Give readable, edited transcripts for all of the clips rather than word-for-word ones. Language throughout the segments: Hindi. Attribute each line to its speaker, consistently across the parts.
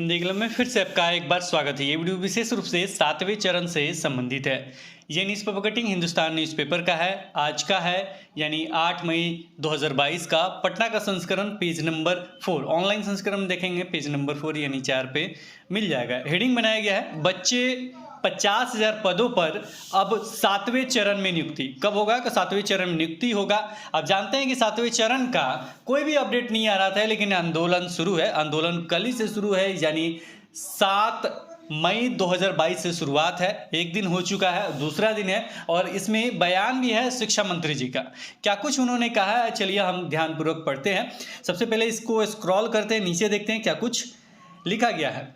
Speaker 1: हिंदी क्लब में फिर से आपका एक बार स्वागत है। ये वीडियो विशेष रूप से 7वें चरण से संबंधित है। ये न्यूज़पेपर कटिंग हिंदुस्तान न्यूज़पेपर का है, आज का है यानी 8 मई 2022 का। पटना का संस्करण पेज नंबर 4, ऑनलाइन संस्करण देखेंगे पेज नंबर 4 यानी 4 पे मिल जाएगा। हेडिंग बनाया गया है, बच्चे 50,000 पदों पर अब 7वें चरण में नियुक्ति। कब होगा? 7वें चरण में नियुक्ति होगा। अब जानते हैं कि 7वें चरण का कोई भी अपडेट नहीं आ रहा था, लेकिन आंदोलन शुरू है। आंदोलन कल ही से शुरू है, यानी 7 मई 2022 से शुरुआत है। एक दिन हो चुका है, दूसरा दिन है, और इसमें बयान भी है शिक्षा मंत्री जी का। क्या कुछ उन्होंने कहा है, चलिए हम ध्यानपूर्वक पढ़ते हैं। सबसे पहले इसको स्क्रॉल करते हैं, नीचे देखते हैं क्या कुछ लिखा गया है।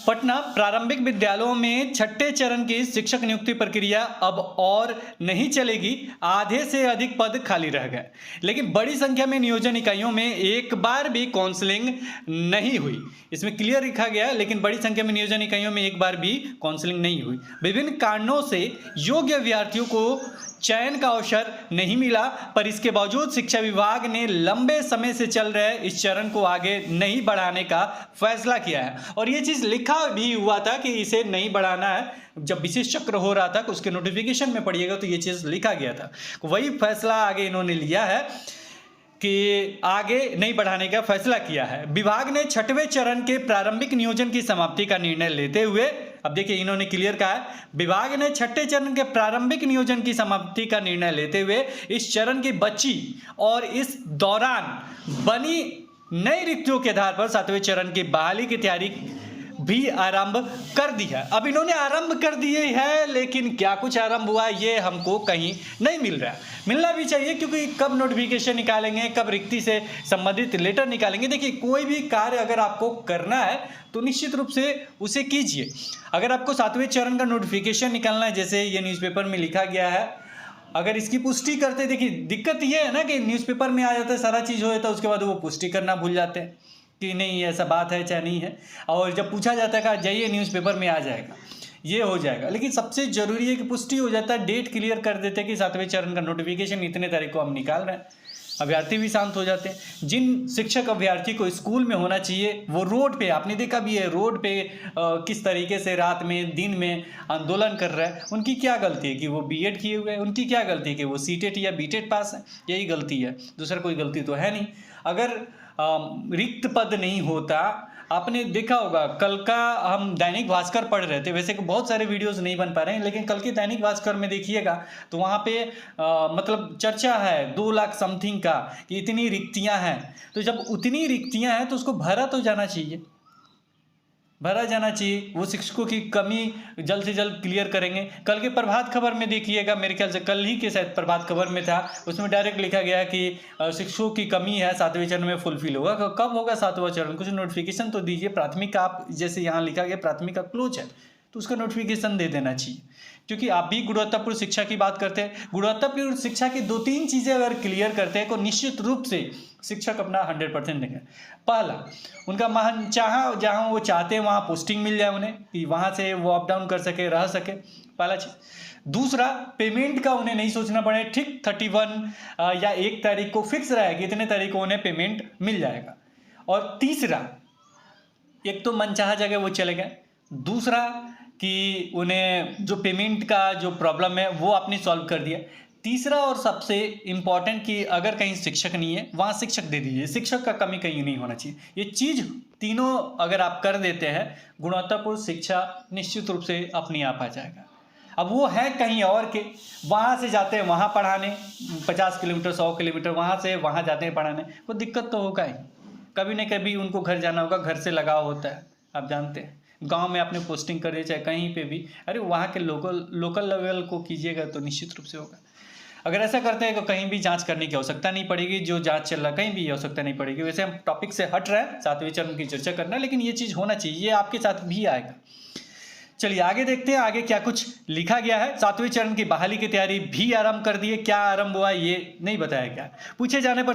Speaker 1: पटना प्रारंभिक विद्यालयों में छठे चरण की शिक्षक नियुक्ति प्रक्रिया अब और नहीं चलेगी। आधे से अधिक पद खाली रह गए, लेकिन बड़ी संख्या में नियोजन इकाइयों में एक बार भी काउंसलिंग नहीं हुई। इसमें क्लियर लिखा गया है, लेकिन बड़ी संख्या में नियोजन इकाइयों में एक बार भी काउंसलिंग नहीं हुई। विभिन्न कारणों से योग्य अभ्यर्थियों को चयन का अवसर नहीं मिला, पर इसके बावजूद शिक्षा विभाग ने लंबे समय से चल रहे इस चरण को आगे नहीं बढ़ाने का फैसला किया है। और ये चीज़ लिखा भी हुआ था कि इसे नहीं बढ़ाना है। जब विशेष चक्र हो रहा था तो उसके नोटिफिकेशन में पढ़िएगा तो ये चीज़ लिखा गया था। वही फैसला आगे इन्होंने लिया है कि आगे नहीं बढ़ाने का फैसला किया है। विभाग ने छठवें चरण के प्रारंभिक नियोजन की समाप्ति का निर्णय लेते हुए, अब देखिए इन्होंने क्लियर कहा है, विभाग ने छठे चरण के प्रारंभिक नियोजन की समाप्ति का निर्णय लेते हुए इस चरण की बची और इस दौरान बनी नई रिक्तियों के आधार पर 7वें चरण की बहाली की तैयारी भी आरंभ कर दी है। अब इन्होंने आरंभ कर दिए है, लेकिन क्या कुछ आरंभ हुआ ये हमको कहीं नहीं मिल रहा। मिलना भी चाहिए, क्योंकि कब नोटिफिकेशन निकालेंगे, कब रिक्ति से संबंधित लेटर निकालेंगे। देखिए, कोई भी कार्य अगर आपको करना है तो निश्चित रूप से उसे कीजिए। अगर आपको 7वें चरण का नोटिफिकेशन निकालना है, जैसे ये न्यूज़पेपर में लिखा गया है, अगर इसकी पुष्टि करते, देखिए दिक्कत ये है ना कि न्यूज़पेपर में आ जाता है, सारा चीज़ हो जाता है, उसके बाद वो पुष्टि करना भूल जाते हैं कि नहीं ऐसा बात है चाहे नहीं है। और जब पूछा जाता है कि जाइए न्यूज़पेपर में आ जाएगा, ये हो जाएगा। लेकिन सबसे जरूरी है कि पुष्टि हो जाता है, डेट क्लियर कर देते हैं कि 7वें चरण का नोटिफिकेशन इतने तारीख को हम निकाल रहे हैं। अभ्यर्थी भी शांत हो जाते हैं। जिन शिक्षक अभ्यर्थी को स्कूल में होना चाहिए वो रोड पे, आपने देखा भी है रोड पे किस तरीके से रात में दिन में आंदोलन कर रहा है। उनकी क्या गलती है कि वो बीएड किए हुए हैं? उनकी क्या गलती है कि वो सीटेट या बीटेट पास है? यही गलती है, दूसरा कोई गलती तो है नहीं। अगर रिक्त पद नहीं होता, आपने देखा होगा कल का हम दैनिक भास्कर पढ़ रहे थे, वैसे बहुत सारे वीडियोस नहीं बन पा रहे हैं, लेकिन कल के दैनिक भास्कर में देखिएगा तो वहाँ पे मतलब चर्चा है 2 लाख समथिंग का कि इतनी रिक्तियाँ हैं। तो जब उतनी रिक्तियाँ हैं तो उसको भरा तो जाना चाहिए, भरा जाना चाहिए। वो शिक्षकों की कमी जल्द से जल्द क्लियर करेंगे। कल के प्रभात खबर में देखिएगा, मेरे ख्याल से कल ही के शायद प्रभात खबर में था, उसमें डायरेक्ट लिखा गया कि शिक्षकों की कमी है, 7वें चरण में फुलफिल होगा। कब होगा 7वां चरण? कुछ नोटिफिकेशन तो दीजिए। प्राथमिक आप जैसे यहाँ लिखा गया प्राथमिक का क्लोज है तो उसका नोटिफिकेशन दे देना चाहिए, क्योंकि आप भी गुणवत्तापूर्ण शिक्षा की बात करते हैं। गुणवत्तापूर्ण शिक्षा की 2-3 चीज़ें अगर क्लियर करते हैं तो निश्चित रूप से शिक्षक अपना 100% देंगे। पहला, उनका मन चाहा जहाँ वो चाहते हैं वहाँ पोस्टिंग मिल जाए उन्हें, कि वहाँ से वो अप डाउन कर सके, रह सके, पहला चीज़। दूसरा, पेमेंट का उन्हें नहीं सोचना पड़े। ठीक 31 या 1 तारीख को फिक्स रहा है कि इतने तारीख को उन्हें पेमेंट मिल जाएगा। और तीसरा, एक तो मनचाहा जगह वो चले गए, दूसरा कि उन्हें जो पेमेंट का जो प्रॉब्लम है वो आपने सॉल्व कर दिया। तीसरा और सबसे इम्पॉर्टेंट कि अगर कहीं शिक्षक नहीं है वहाँ शिक्षक दे दीजिए। शिक्षक का कमी कहीं नहीं होना चाहिए। ये चीज़ तीनों अगर आप कर देते हैं, गुणवत्तापूर्ण शिक्षा निश्चित रूप से अपने आप आ जाएगा। अब वो है कहीं और के, वहाँ से जाते हैं वहाँ पढ़ाने, 50 किलोमीटर 100 किलोमीटर वहाँ से वहाँ जाते हैं पढ़ाने, कोई दिक्कत तो होगा ही। कभी न कभी उनको घर जाना होगा, घर से लगाव होता है, आप जानते हैं। गांव में आपने पोस्टिंग कर दी चाहे कहीं पे भी, अरे वहाँ के लोकल लेवल को कीजिएगा तो निश्चित रूप से होगा। अगर ऐसा करते हैं तो कहीं भी जांच करने की आवश्यकता नहीं पड़ेगी, जो जांच चल रहा है कहीं भी आवश्यकता नहीं पड़ेगी। वैसे हम टॉपिक से हट रहे हैं, 7वें चरण की चर्चा करना, लेकिन ये चीज़ होना चाहिए, ये आपके साथ भी आएगा। चलिए आगे देखते हैं, आगे क्या कुछ लिखा गया है। 7वें चरण की बहाली की तैयारी भी आरंभ कर दी है। क्या आरंभ हुआ ये नहीं बताया गया। पूछे जाने पर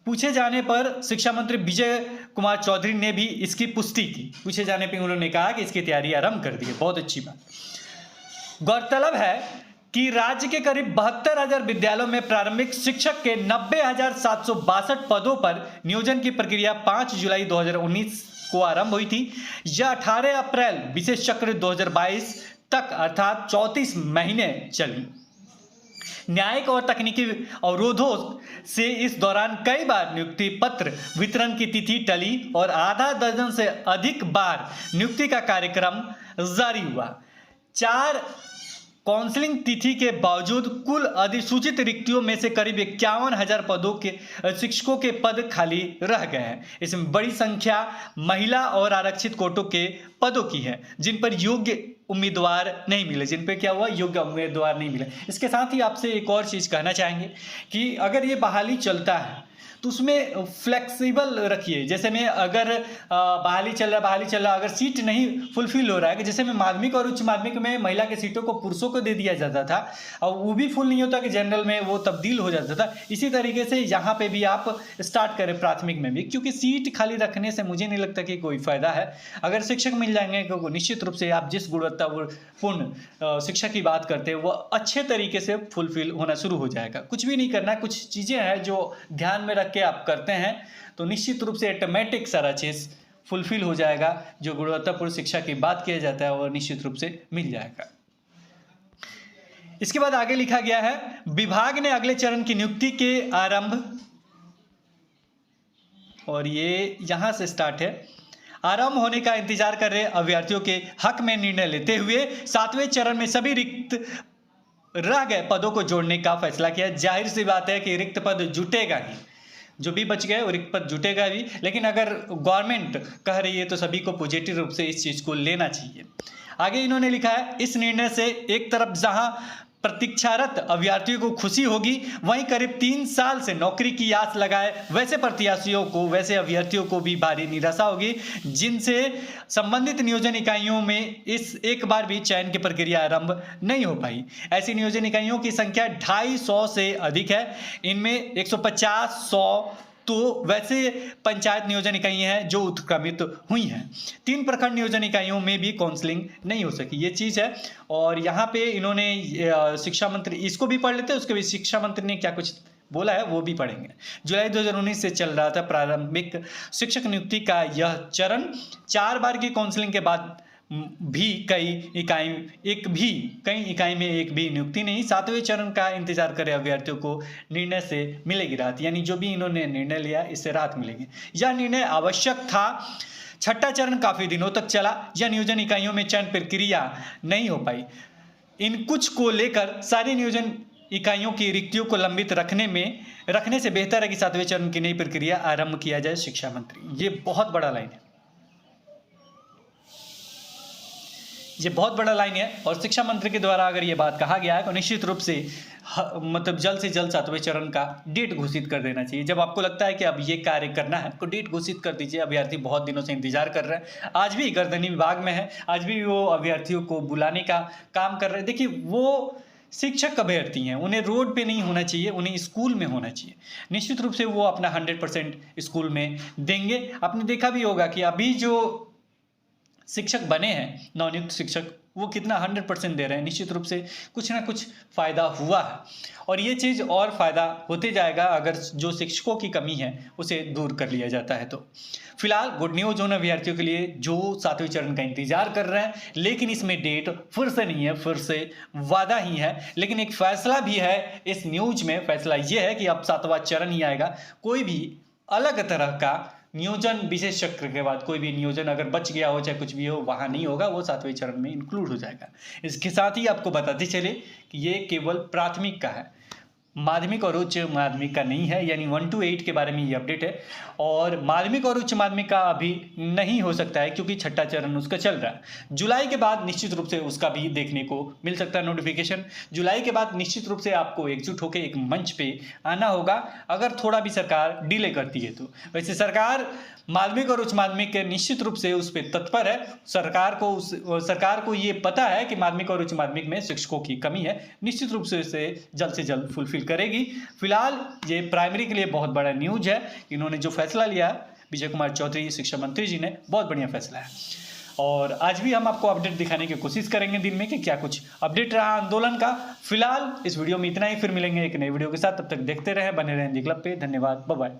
Speaker 1: पूछे जाने पर शिक्षा मंत्री विजय कुमार चौधरी ने भी इसकी पुष्टि की। पूछे जाने पर उन्होंने कहा कि इसकी तैयारी आरंभ कर दी है, बहुत अच्छी बात। गौरतलब है कि राज्य के करीब 72,000 विद्यालयों में प्रारंभिक शिक्षक के 90,762 पदों पर नियोजन की प्रक्रिया 5 जुलाई 2019 को आरंभ हुई थी। यह 18 अप्रैल विशेष चक्र 2022 तक अर्थात 34 महीने चली। न्यायिक और तकनीकी अवरोधों से इस दौरान कई बार नियुक्ति पत्र वितरण की तिथि टली और आधा दर्जन से अधिक बार नियुक्ति का कार्यक्रम जारी हुआ। 4 काउंसलिंग तिथि के बावजूद कुल अधिसूचित रिक्तियों में से करीब 51,000 पदों के शिक्षकों के पद खाली रह गए हैं। इसमें बड़ी संख्या महिला और आरक्षित कोटों के पदों की है, जिन पर योग्य उम्मीदवार नहीं मिले, जिन पे क्या हुआ, योग्य उम्मीदवार नहीं मिले। इसके साथ ही आपसे एक और चीज़ कहना चाहेंगे कि अगर ये बहाली चलता है तो उसमें फ्लेक्सिबल रखिए। जैसे में अगर बहाली चल रहा अगर सीट नहीं फुलफिल हो रहा है, कि जैसे में माध्यमिक और उच्च माध्यमिक में महिला के सीटों को पुरुषों को दे दिया जाता था और वो भी फुल नहीं होता कि जनरल में वो तब्दील हो जाता था, इसी तरीके से यहाँ पे भी आप स्टार्ट करें प्राथमिक में भी, क्योंकि सीट खाली रखने से मुझे नहीं लगता कि कोई फायदा है। अगर शिक्षक मिल जाएंगे तो निश्चित रूप से आप जिस गुणवत्तापूर्ण शिक्षा की बात करते हैं वो अच्छे तरीके से फुलफिल होना शुरू हो जाएगा। कुछ भी नहीं करना, कुछ चीज़ें हैं जो ध्यान में रख के आप करते हैं तो निश्चित रूप से ऑटोमेटिक सारा चीज फुलफिल हो जाएगा। जो गुणवत्तापूर्ण शिक्षा की बात किया जाता है वो निश्चित रूप से मिल जाएगा। इसके बाद आगे लिखा गया है, विभाग ने अगले चरण की नियुक्ति के आरंभ, और ये यहां से स्टार्ट है, आरंभ होने का इंतजार कर रहे अभ्यर्थियों के हक में निर्णय लेते हुए 7वें चरण में सभी रिक्त रह गए पदों को जोड़ने का फैसला किया। जाहिर सी बात है कि रिक्त पद जुटेगा ही, जो भी बच गए वो रिक्त पद जुटेगा भी, लेकिन अगर गवर्नमेंट कह रही है तो सभी को पॉजिटिव रूप से इस चीज़ को लेना चाहिए। आगे इन्होंने लिखा है, इस निर्णय से एक तरफ जहां प्रतीक्षारत अभ्यर्थियों को खुशी होगी, वहीं करीब 3 साल से नौकरी की आस लगाए वैसे अभ्यर्थियों को भी भारी निराशा होगी, जिनसे संबंधित नियोजन इकाइयों में इस एक बार भी चयन की प्रक्रिया आरंभ नहीं हो पाई। ऐसी नियोजन इकाइयों की संख्या 250 से अधिक है। इनमें 150-100 तो वैसे पंचायत नियोजन इकाइयाँ हैं जो उत्क्रमित हुई हैं। 3 प्रखंड नियोजन इकाइयों में भी काउंसलिंग नहीं हो सकी, ये चीज़ है। और यहाँ पे इन्होंने शिक्षा मंत्री, इसको भी पढ़ लेते हैं, उसके भी शिक्षा मंत्री ने क्या कुछ बोला है वो भी पढ़ेंगे। जुलाई 2019 से चल रहा था प्रारंभिक शिक्षक नियुक्ति का यह चरण। 4 बार की काउंसलिंग के बाद भी कई इकाई में एक भी नियुक्ति नहीं। 7वें चरण का इंतजार करे अभ्यर्थियों को निर्णय से मिलेगी राहत, यानी जो भी इन्होंने निर्णय लिया इससे राहत मिलेगी। यह निर्णय आवश्यक था। 6ठा चरण काफी दिनों तक चला। यह नियोजन इकाइयों में चयन प्रक्रिया नहीं हो पाई। इन कुछ को लेकर सारी नियोजन इकाइयों की रिक्तियों को लंबित रखने से बेहतर है कि 7वें चरण की नई प्रक्रिया आरंभ किया जाए। शिक्षा मंत्री, ये बहुत बड़ा लाइन है, ये बहुत बड़ा लाइन है। और शिक्षा मंत्री के द्वारा अगर ये बात कहा गया है तो निश्चित रूप से मतलब जल्द से जल्द 7वें चरण का डेट घोषित कर देना चाहिए। जब आपको लगता है कि अब ये कार्य करना है तो डेट घोषित कर दीजिए। अभ्यर्थी बहुत दिनों से इंतजार कर रहे हैं, आज भी गर्दनी विभाग में है, आज भी वो अभ्यर्थियों को बुलाने का काम कर रहे हैं। देखिए, वो शिक्षक अभ्यर्थी हैं, उन्हें रोड पे नहीं होना चाहिए, उन्हें स्कूल में होना चाहिए। निश्चित रूप से वो अपना 100% स्कूल में देंगे। आपने देखा भी होगा कि अभी जो शिक्षक बने हैं, नवनियुक्त शिक्षक, वो कितना 100% दे रहे हैं। निश्चित रूप से कुछ ना कुछ फ़ायदा हुआ है और ये चीज़ और फ़ायदा होते जाएगा अगर जो शिक्षकों की कमी है उसे दूर कर लिया जाता है। तो फिलहाल गुड न्यूज़ उन अभ्यर्थियों के लिए जो 7वें चरण का इंतजार कर रहे हैं, लेकिन इसमें डेट फिर से नहीं है, फिर से वादा ही है। लेकिन एक फैसला भी है इस न्यूज में। फैसला ये है कि अब 7वां चरण ही आएगा। कोई भी अलग तरह का नियोजन विशेष चक्र के बाद कोई भी नियोजन अगर बच गया हो, चाहे कुछ भी हो, वहाँ नहीं होगा, वो 7वें चरण में इंक्लूड हो जाएगा। इसके साथ ही आपको बताते चले कि ये केवल प्राथमिक का है, माध्यमिक और उच्च माध्यमिक का नहीं है। यानी 1 to 8 के बारे में ये अपडेट है। और माध्यमिक और उच्च माध्यमिक का अभी नहीं हो सकता है क्योंकि 6ठा चरण उसका चल रहा है। जुलाई के बाद निश्चित रूप से उसका भी देखने को मिल सकता है नोटिफिकेशन। जुलाई के बाद निश्चित रूप से आपको एकजुट होकर एक मंच पे आना होगा, अगर थोड़ा भी सरकार डिले करती है तो। वैसे सरकार माध्यमिक और उच्च माध्यमिक के निश्चित रूप से उस पर तत्पर है। सरकार को ये पता है कि माध्यमिक और उच्च माध्यमिक में शिक्षकों की कमी है, निश्चित रूप से इसे जल्द से जल्द फुलफिल करेगी। फिलहाल ये प्राइमरी के लिए बहुत बड़ा न्यूज है। इन्होंने जो फैसला लिया, विजय कुमार चौधरी शिक्षा मंत्री जी ने, बहुत बढ़िया फैसला है। और आज भी हम आपको अपडेट दिखाने की कोशिश करेंगे दिन में कि क्या कुछ अपडेट रहा आंदोलन का। फिलहाल इस वीडियो में इतना ही, फिर मिलेंगे एक नई वीडियो के साथ। तब तक देखते रहे, बने रहें दी क्लब पे। धन्यवाद, बाय बाय।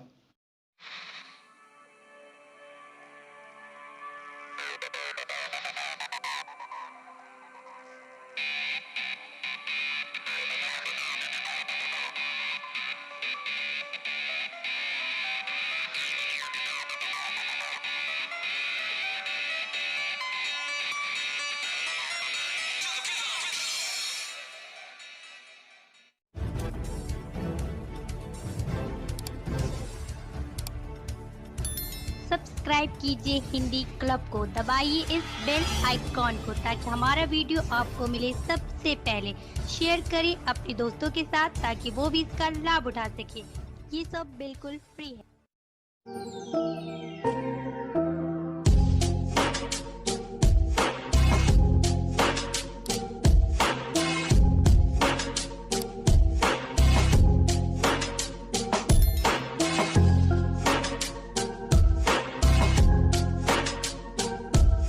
Speaker 2: सब्सक्राइब कीजिए हिंदी क्लब को, दबाइए इस बेल आइकॉन को ताकि हमारा वीडियो आपको मिले सबसे पहले। शेयर करें अपने दोस्तों के साथ ताकि वो भी इसका लाभ उठा सके। ये सब बिल्कुल फ्री है।